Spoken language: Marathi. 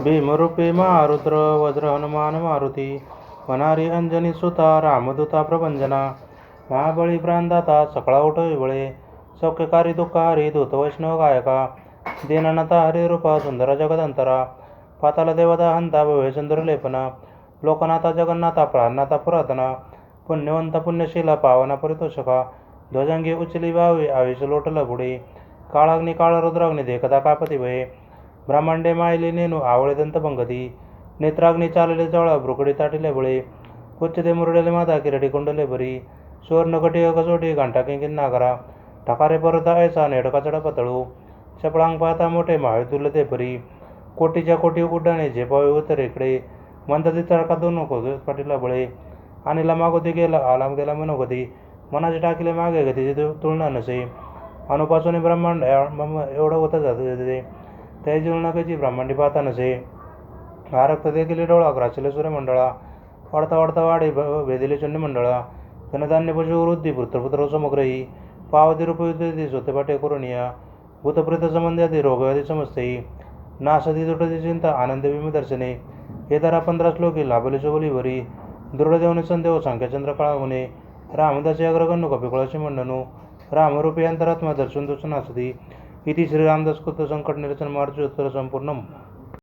भीमरूपी महारुद्र वज्र हनुमान मारुती वनारी अंजनी सुता रामदूता प्रभंजना महाबळी प्राणदाता सकळा उठवी बळे सौख्यकारी दुःखहारी दूत वैष्णव गायका दीननाथा हरिरूपा सुंदर जगदंतरा पाताल देवता हंता भव्य चंद्र लेपना लोकनाथा जगन्नाथा प्राणनाथा पुरातना पुण्यवंत पुण्यशीला पावना परितोषका ध्वजंगी उचली बावी आयुष लोटल पुढे काळाग्नी काळ रुद्राग्नी देखता कापती भये ब्रह्मांडे मायली नेनू आवळे दंत पंगती नेत्राग्नी चालले जवळ भ्रुकडी ताटिले बळे कुच्चदे मुरडेले माता किरडी कुंडले बरी सुवर्णकटी कसोटी घंटा किंकिन नागरा ठकारे परता ऐसा नेडकाचडा पतळू चपळांग पाहता मोठे माळे तुलते परी कोटीच्या कोटी उड्डाणे झेपावे उत्तरेकडे मंदती चळका दोन नको पाटीला बळे आणीला मागोती गेला आलाम गेला मनोगती मनाचे टाकीले मागे गतीची तुलना नसे अनुपासून ब्रह्मांड एवढं होतं जाते त्या जीवनाकाची ब्रह्मांडी पाहता नसे हा रक्त देखील डोळा ग्रासले सूर्यमंडळा वाढता वाढता वाढे भेदिले चंडी मंडळा धनधान्य पशु वृद्धी पुत्रपुत्र समग्रही पावती रूपयुद्धी स्वतपाठे करुणिया भूतप्रेत संबंधी रोगव्याधी समजते नासदी तुटती चिंता आनंद विमदर्शने हे धरा 15 श्लोकी लाभले चोबली भरी दृढदेवने संदेव संख्याचंद्र काळा होणे रामदासी अग्रगण्णू कपिकुळाशी मंडनू रामरूपी अंतरात्मा दर्शन दुसनासदी इति श्री रामदास कृत संकट निरसन मार्च उत्तर संपूर्ण